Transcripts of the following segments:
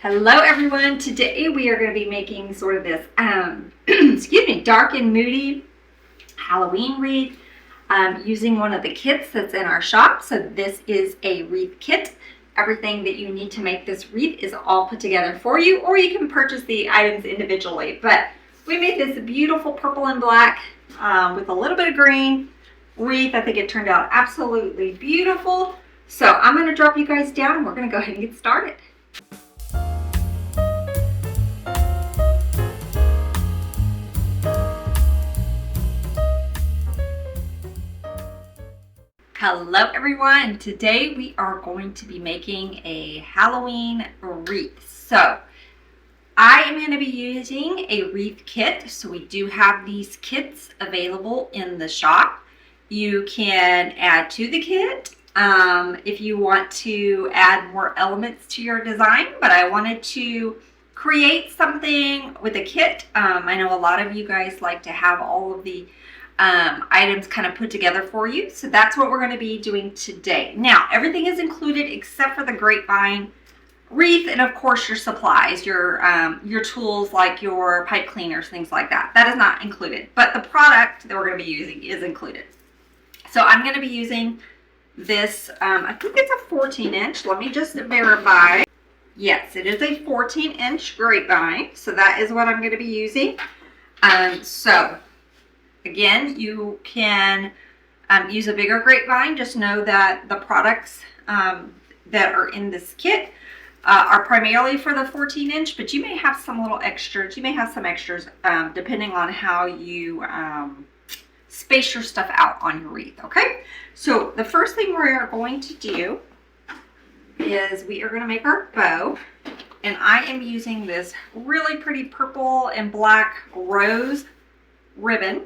Hello everyone, today we are going to be making sort of this, excuse me, dark and moody Halloween wreath using one of the kits that's in our shop. So this is a wreath kit. Everything that you need to make this wreath is all put together for you, or you can purchase the items individually. But we made this beautiful purple and black with a little bit of green wreath. I think it turned out absolutely beautiful. So I'm going to drop you guys down and we're going to go ahead and get started. Hello everyone, today we are going to be making a Halloween wreath. So I am going to be using a wreath kit. So we do have these kits available in the shop. You can add to the kit if you want to add more elements to your design, but I wanted to create something with a kit. I know a lot of you guys like to have all of the items kind of put together for you. So that's what we're going to be doing today. Now, everything is included except for the grapevine wreath and of course your supplies, your tools like your pipe cleaners, things like that. That is not included, but the product that we're going to be using is included. So I'm going to be using this, I think it's a 14-inch. Let me just verify. Yes, it is a 14-inch grapevine. So that is what I'm going to be using. So again, you can use a bigger grapevine. Just know that the products that are in this kit are primarily for the 14-inch, but you may have some little extras. You may have some extras depending on how you space your stuff out on your wreath, okay? So the first thing we are going to do is we are going to make our bow, and I am using this really pretty purple and black rose ribbon.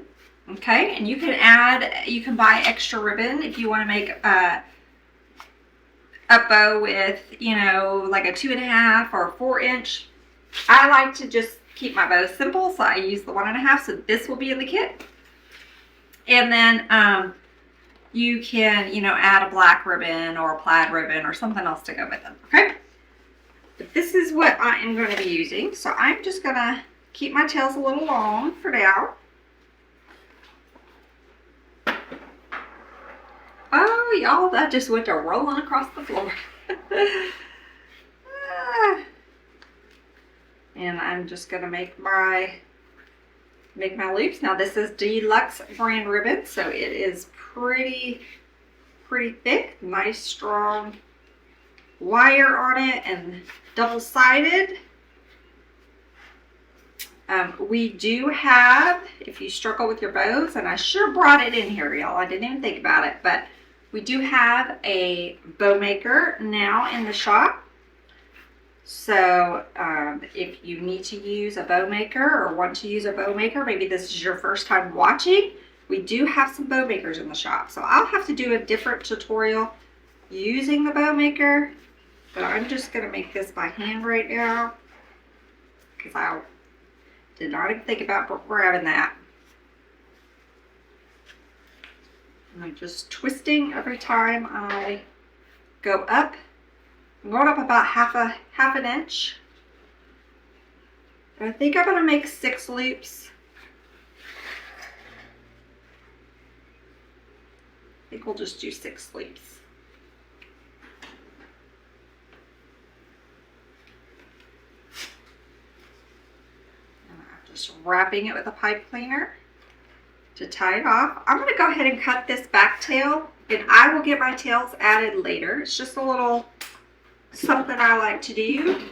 Okay, and you can buy extra ribbon if you want to make a bow with, you know, like a 2.5 or a 4-inch. I like to just keep my bow simple, so I use the 1.5. So this will be in the kit. And then you can, you know, add a black ribbon or a plaid ribbon or something else to go with them. Okay, but this is what I am going to be using. So I'm just going to keep my tails a little long for now. Oh, y'all, that just went to rolling across the floor. And I'm just going to make my loops. Now, this is deluxe brand ribbon, so it is pretty thick. Nice, strong wire on it and double-sided. We do have, if you struggle with your bows, and I sure brought it in here, y'all. I didn't even think about it, but we do have a bow maker now in the shop. So if you need to use a bow maker or want to use a bow maker, maybe this is your first time watching, we do have some bow makers in the shop. So I'll have to do a different tutorial using the bow maker, but I'm just going to make this by hand right now because I did not even think about grabbing that. I'm just twisting every time I go up. I'm going up about half an inch. And I think I'm going to make 6 loops. I think we'll just do 6 loops. And I'm just wrapping it with a pipe cleaner to tie it off. I'm going to go ahead and cut this back tail, and I will get my tails added later. It's just a little something I like to do.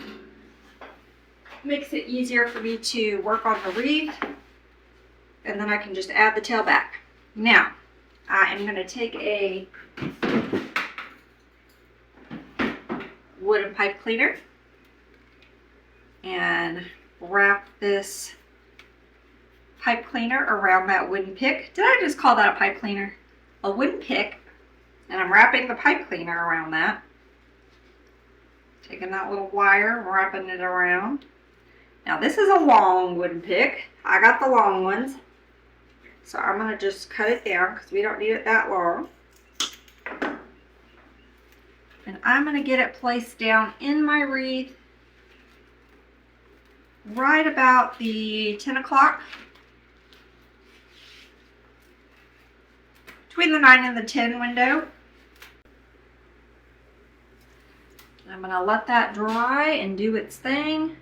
Makes it easier for me to work on the wreath, and then I can just add the tail back. Now, I am going to take a wooden pipe cleaner and wrap this pipe cleaner around that wooden pick. Did I just call that a pipe cleaner? A wooden pick. And I'm wrapping the pipe cleaner around that. Taking that little wire and wrapping it around. Now this is a long wooden pick. I got the long ones. So I'm going to just cut it down because we don't need it that long. And I'm going to get it placed down in my wreath right about the 10 o'clock. Between the 9 and the 10 window. I'm going to let that dry and do its thing.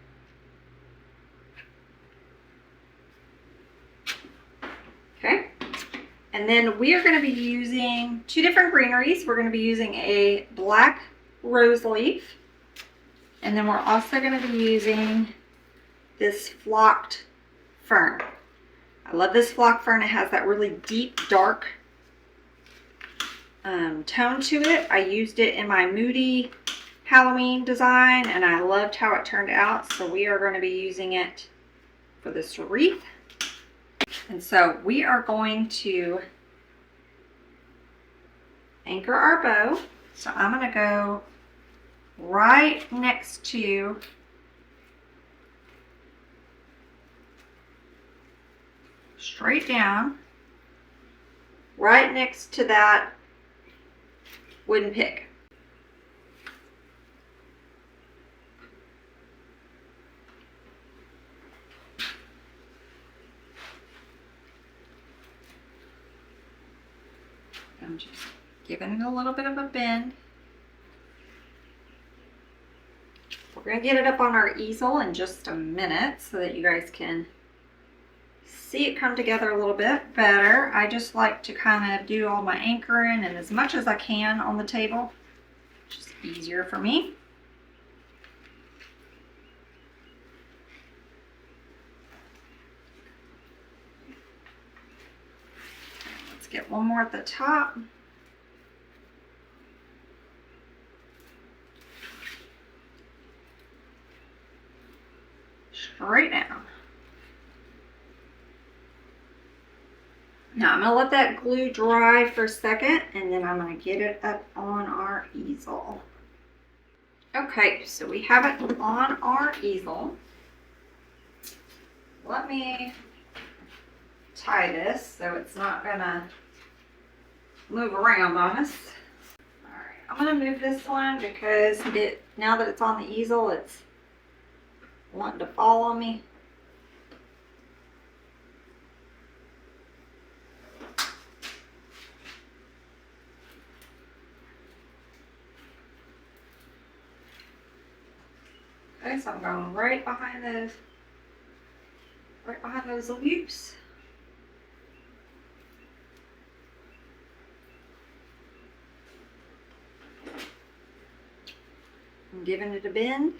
Okay. And then we are going to be using 2 different greeneries. We're going to be using a black rose leaf. And then we're also going to be using this flocked fern. I love this flocked fern. It has that really deep, dark tone to it. I used it in my Moody Halloween design and I loved how it turned out. So we are going to be using it for this wreath. And so we are going to anchor our bow. So I'm going to go right next to straight down, right next to that wooden pig. I'm just giving it a little bit of a bend. We're going to get it up on our easel in just a minute so that you guys can see it come together a little bit better. I just like to kind of do all my anchoring and as much as I can on the table. Just easier for me. Let's get one more at the top. Straight down. Now I'm going to let that glue dry for a second and then I'm going to get it up on our easel. Okay, so we have it on our easel. Let me tie this so it's not going to move around on us. Alright, I'm going to move this one because now that it's on the easel, it's wanting to fall on me. Okay, so I'm going right behind those loops. I'm giving it a bend.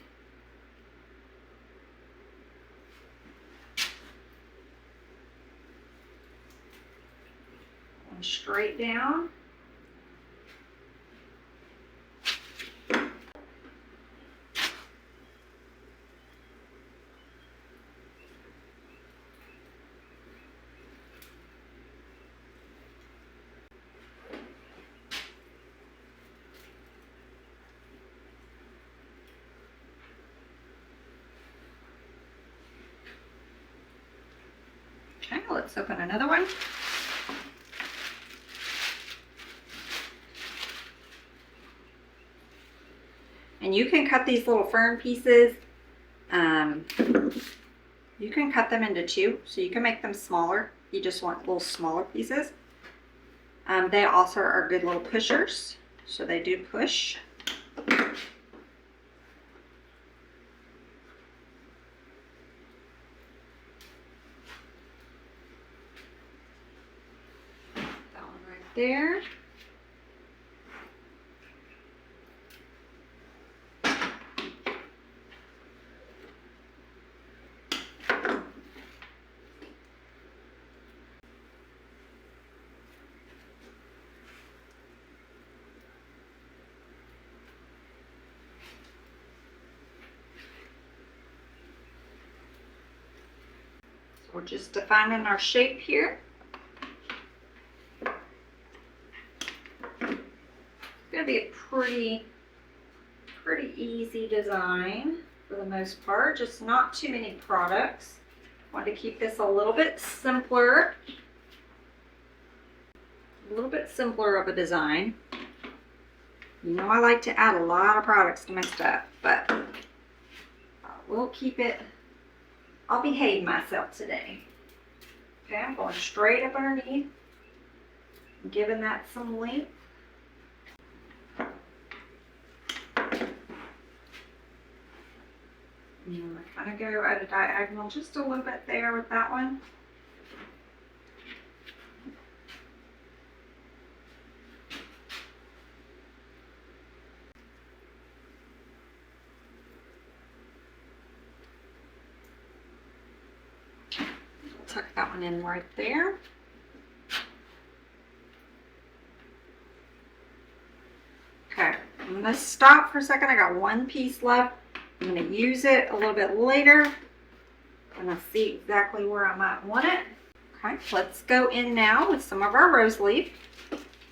And straight down. Okay, let's open another one. And you can cut these little fern pieces. You can cut them into 2, so you can make them smaller. You just want little smaller pieces. They also are good little pushers, so they do push. There. So we're just defining our shape here. Gonna be a pretty easy design for the most part, just not too many products. Want to keep this a little bit simpler of a design. You know I like to add a lot of products to my stuff, but we'll keep it I'll behave myself today. Okay, I'm going straight up underneath, giving that some length. And I kind of go at a diagonal just a little bit there with that one. Tuck that one in right there. Okay, I'm going to stop for a second. I got one piece left. I'm going to use it a little bit later. I'm going to see exactly where I might want it. Okay, let's go in now with some of our rose leaf.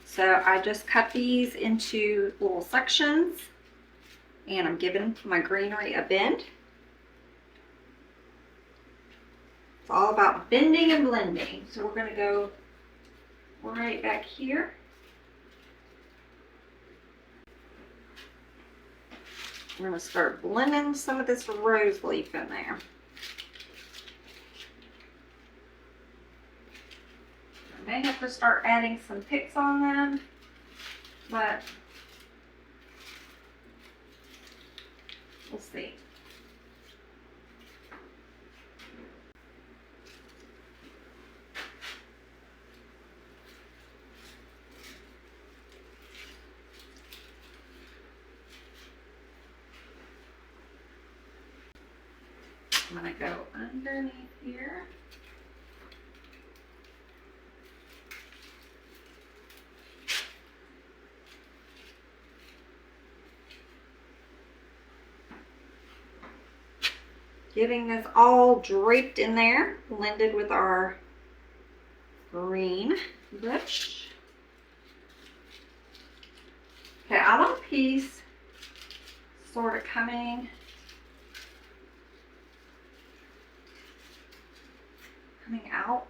So I just cut these into little sections, and I'm giving my greenery a bend. It's all about bending and blending. So we're going to go right back here. I'm going to start blending some of this rose leaf in there. I may have to start adding some picks on them, but we'll see. I'm going to go underneath here. Getting this all draped in there, blended with our green bush. Okay, I want a piece sort of coming out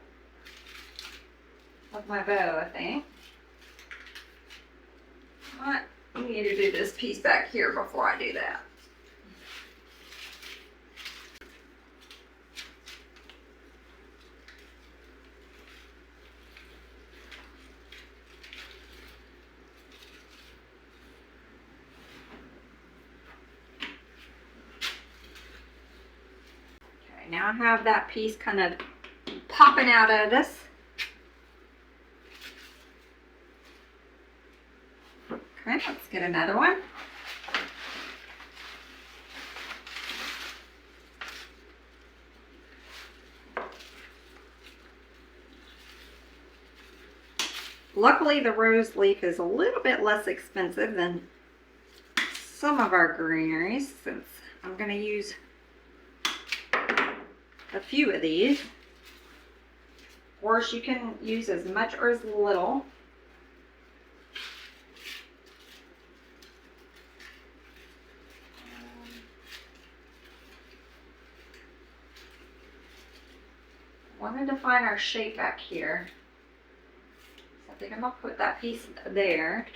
of my bow, I think. What? I need to do this piece back here before I do that. Okay, now I have that piece kind of popping out of this. Okay, let's get another one. Luckily, the rose leaf is a little bit less expensive than some of our greeneries, since I'm going to use a few of these. Of course, you can use as much or as little. Wanted to find our shape back here. So I think I'm going to put that piece there.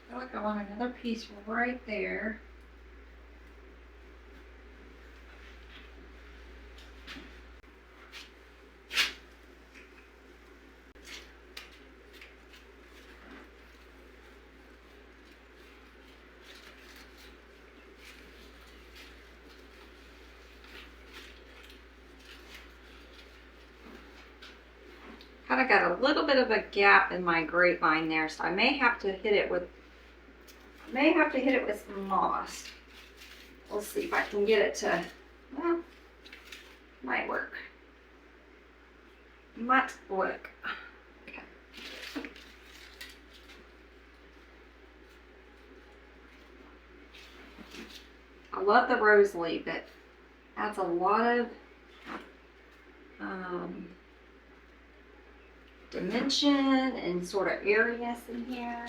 I feel like I want another piece right there. Kind of got a little bit of a gap in my grapevine there, so I may have to hit it with some moss. We'll see if I can get it to, well, might work. Might work. Okay. I love the rose leaf. It adds a lot of dimension and sort of airiness in here.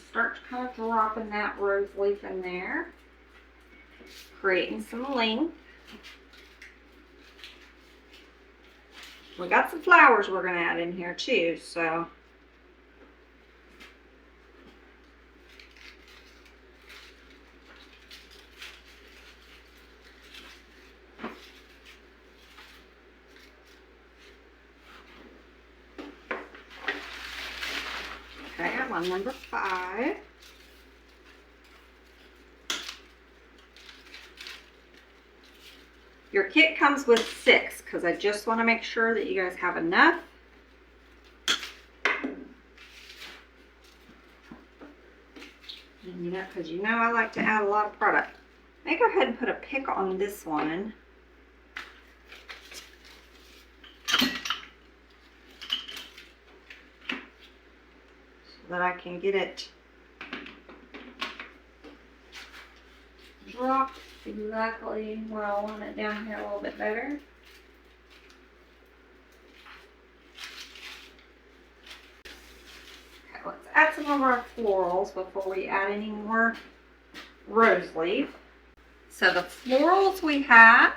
Start kind of dropping that rose leaf in there, creating some length. We got some flowers we're going to add in here too, so. Okay, I'm on number 5. Your kit comes with 6 because I just want to make sure that you guys have enough. And because you know I like to add a lot of product. Let me go ahead and put a pick on this one. So that I can get it dropped exactly where I want it down here a little bit better. Okay, let's add some of our florals before we add any more rose leaf. So the florals we have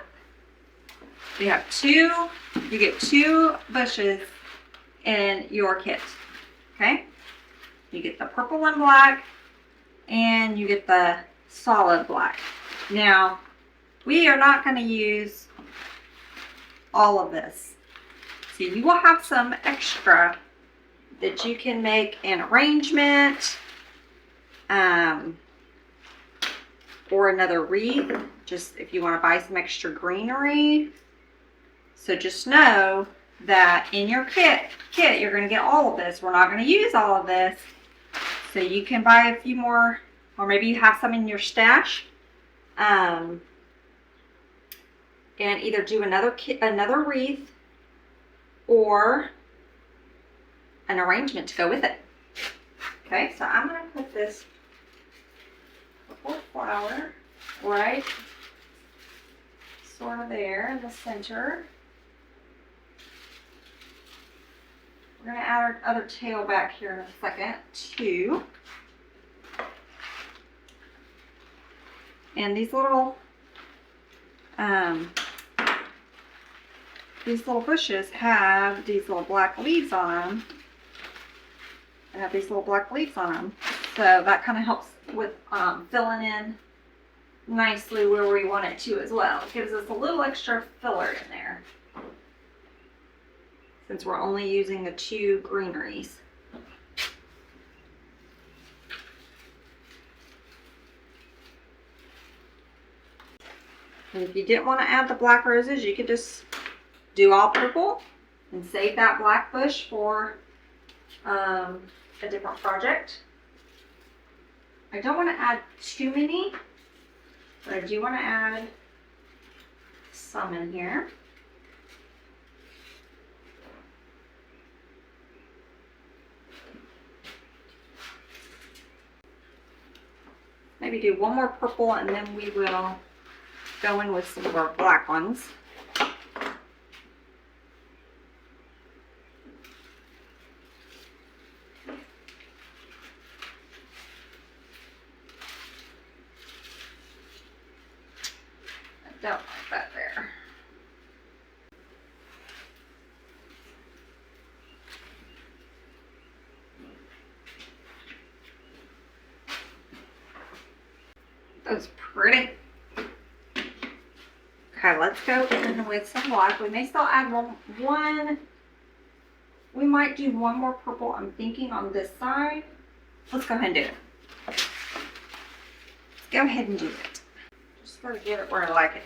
2, you get 2 bushes in your kit, okay? You get the purple and black, and you get the solid black. Now, we are not going to use all of this. So you will have some extra that you can make an arrangement or another wreath, just if you want to buy some extra greenery. So just know that in your kit you're going to get all of this. We're not going to use all of this. So you can buy a few more, or maybe you have some in your stash, and either do another wreath or an arrangement to go with it. Okay, so I'm going to put this purple flower right sort of there in the center. We're going to add our other tail back here in a second too. And these little bushes have these little black leaves on them. They have these little black leaves on them. So that kind of helps with filling in nicely where we want it to as well. It gives us a little extra filler in there, since we're only using the 2 greeneries. And if you didn't want to add the black roses, you could just do all purple and save that black bush for a different project. I don't want to add too many, but I do want to add some in here. Maybe do one more purple, and then we will go in with some of our black ones. I don't like that there. That's pretty. Okay, let's go in with some black. We may still add one. We might do one more purple, I'm thinking, on this side. Let's go ahead and do it. Let's go ahead and do it. Just sort of get it where I like it.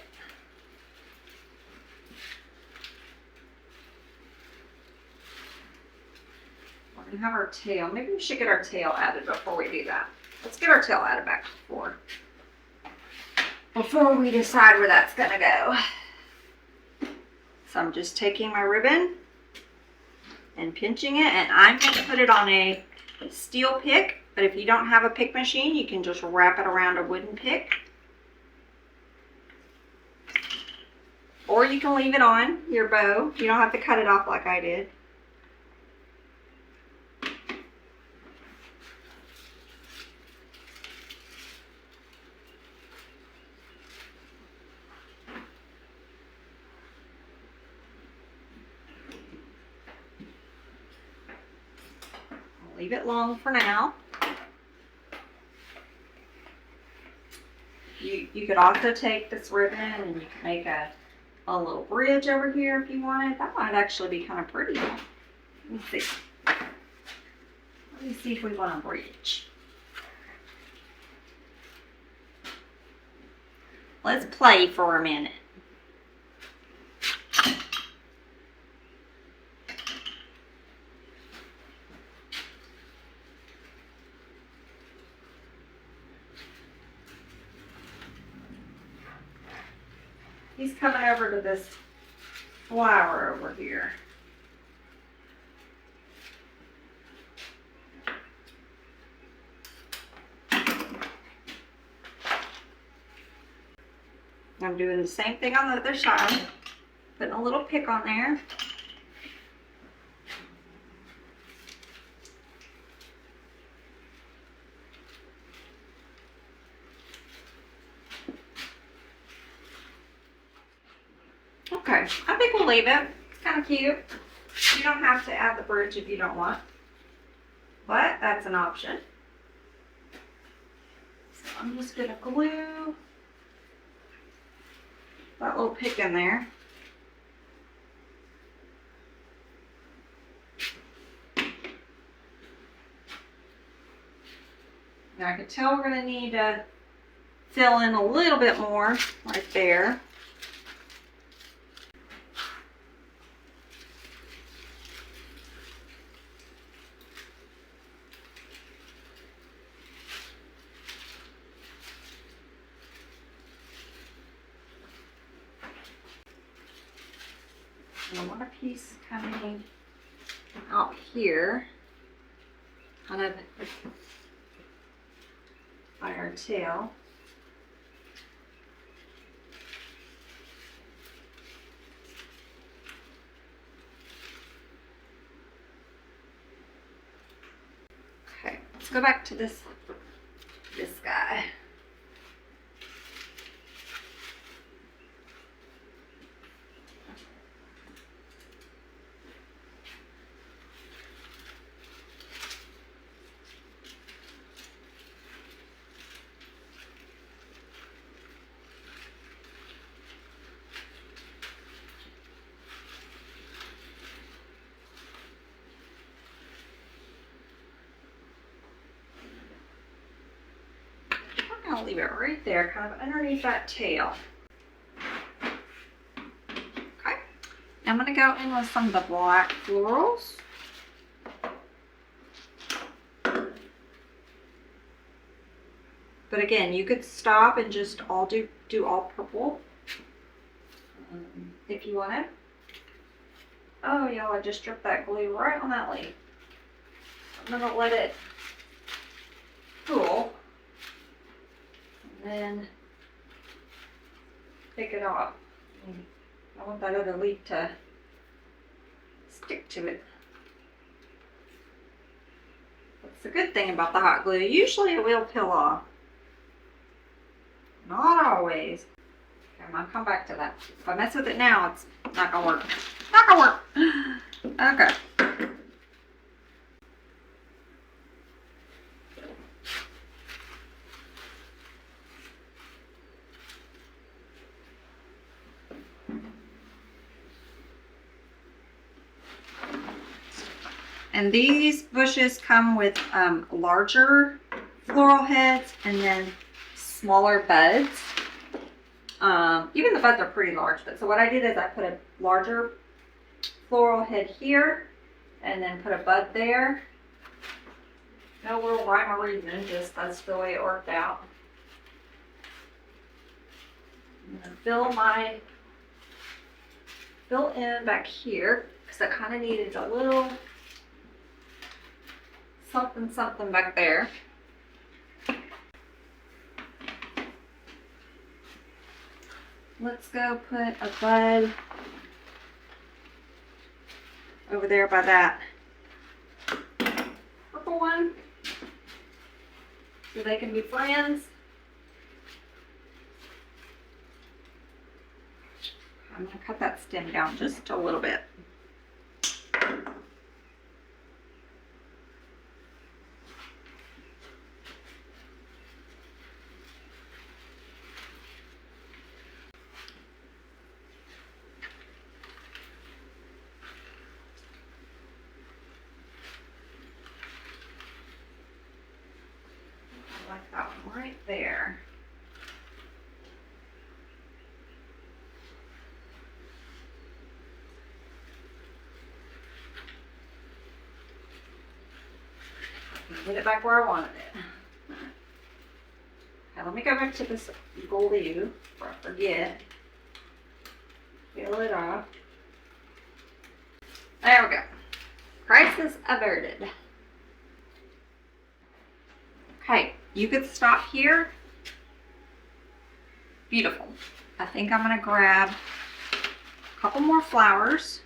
We're going to have our tail. Maybe we should get our tail added before we do that. Let's get our tail added back before we decide where that's going to go. So I'm just taking my ribbon and pinching it, and I'm going to put it on a steel pick, But if you don't have a pick machine, you can just wrap it around a wooden pick. Or you can leave it on your bow. You don't have to cut it off like I did. Leave it long for now. You could also take this ribbon and you can make a little bridge over here if you wanted. That might actually be kind of pretty. Let me see. Let me see if we want a bridge. Let's play for a minute. He's coming over to this flower over here. I'm doing the same thing on the other side. Putting a little pick on there. Okay, I think we'll leave it. It's kind of cute. You don't have to add the bridge if you don't want, but that's an option. So I'm just going to glue that little pick in there. Now I can tell we're going to need to fill in a little bit more right there. And I want a piece coming out here, kind of by our tail. Okay, let's go back to this guy. I'll leave it right there, kind of underneath that tail. Okay, I'm going to go in with some of the black florals. But again, you could stop and just do all purple if you wanted. Oh, y'all, I just dripped that glue right on that leaf. I'm going to let it cool. And then take it off. I want that other leaf to stick to it. That's the good thing about the hot glue. Usually it will peel off. Not always. Okay, I'm gonna come back to that. If I mess with it now, it's not gonna work. Not gonna work. Okay. And these bushes come with larger floral heads and then smaller buds. Even the buds are pretty large, but so what I did is I put a larger floral head here and then put a bud there. No real rhyme or reason, just that's the way it worked out. I'm gonna fill in back here because I kind of needed a little something back there. let's go put a bud over there by that purple one so they can be friends. I'm going to cut that stem down just a little bit. I like that one right there. Get it back where I wanted it. Okay, let me go back to this glue before I forget. Fill it up. There we go. Crisis averted. Okay, you could stop here. Beautiful. I think I'm gonna grab a couple more flowers.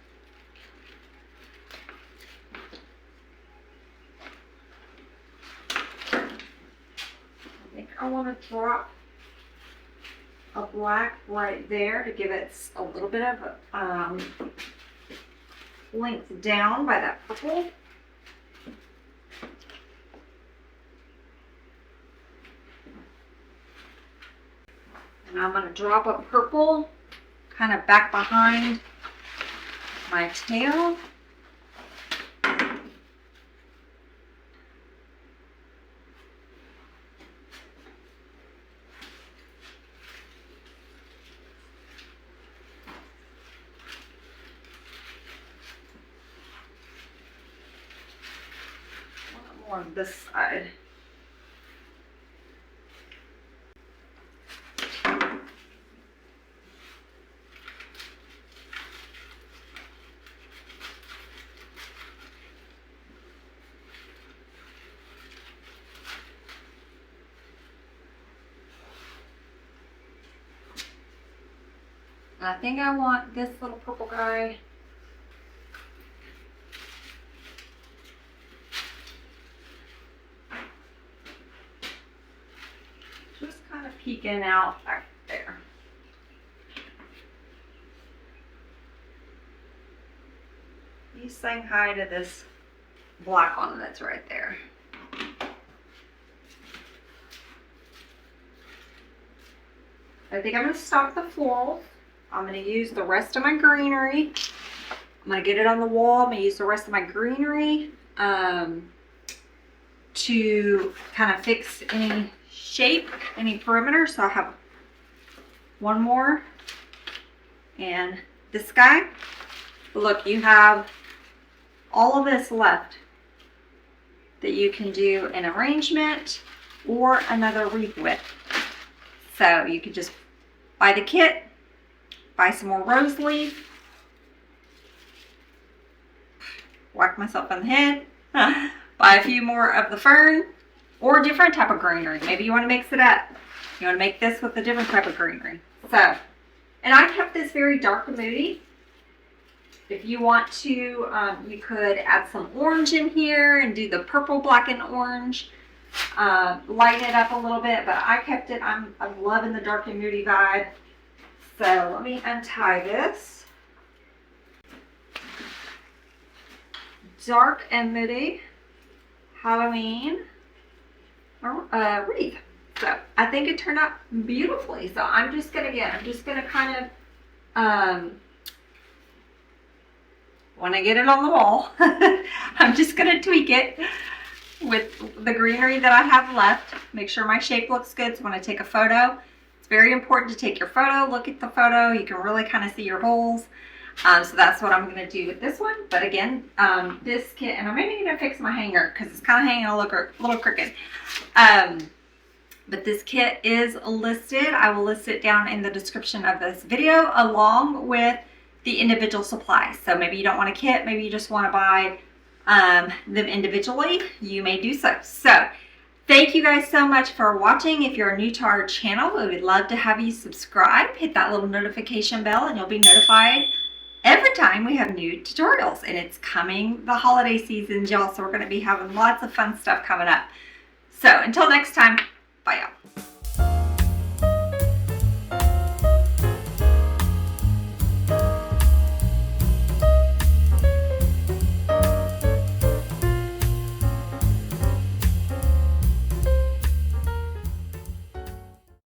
I want to drop a black right there to give it a little bit of length down by that purple. And I'm going to drop a purple kind of back behind my tail. On this side. I think I want this little purple guy peeking out back there. He's saying hi to this black one that's right there. I think I'm going to stop the floral. I'm going to use the rest of my greenery. I'm going to get it on the wall. I'm going to use the rest of my greenery to kind of fix any shape, any perimeter. So I have one more and this guy. Look, you have all of this left that you can do an arrangement or another wreath with. So you could just buy the kit, buy some more rose leaf, whack myself on the head, buy a few more of the fern, or a different type of greenery. Maybe you want to mix it up. You want to make this with a different type of greenery. So, and I kept this very dark and moody. If you want to, you could add some orange in here and do the purple, black, and orange. Lighten it up a little bit, but I kept it. I'm loving the dark and moody vibe. So let me untie this. Dark and moody Halloween wreath. So I think it turned out beautifully. So I'm just gonna kind of when I get it on the wall, I'm just gonna tweak it with the greenery that I have left. Make sure my shape looks good. So when I take a photo, it's very important to take your photo, look at the photo. You can really kind of see your holes. So that's what I'm going to do with this one. But again, this kit, and I'm maybe going to fix my hanger because it's kind of hanging a little crooked. But this kit is listed. I will list it down in the description of this video along with the individual supplies. So maybe you don't want a kit, maybe you just want to buy them individually. You may do so. So Thank you guys so much for watching. If you're new to our channel, we would love to have you subscribe. Hit that little notification bell and you'll be notified every time we have new tutorials. And it's coming the holiday season, y'all, so we're going to be having lots of fun stuff coming up. So until next time, bye y'all.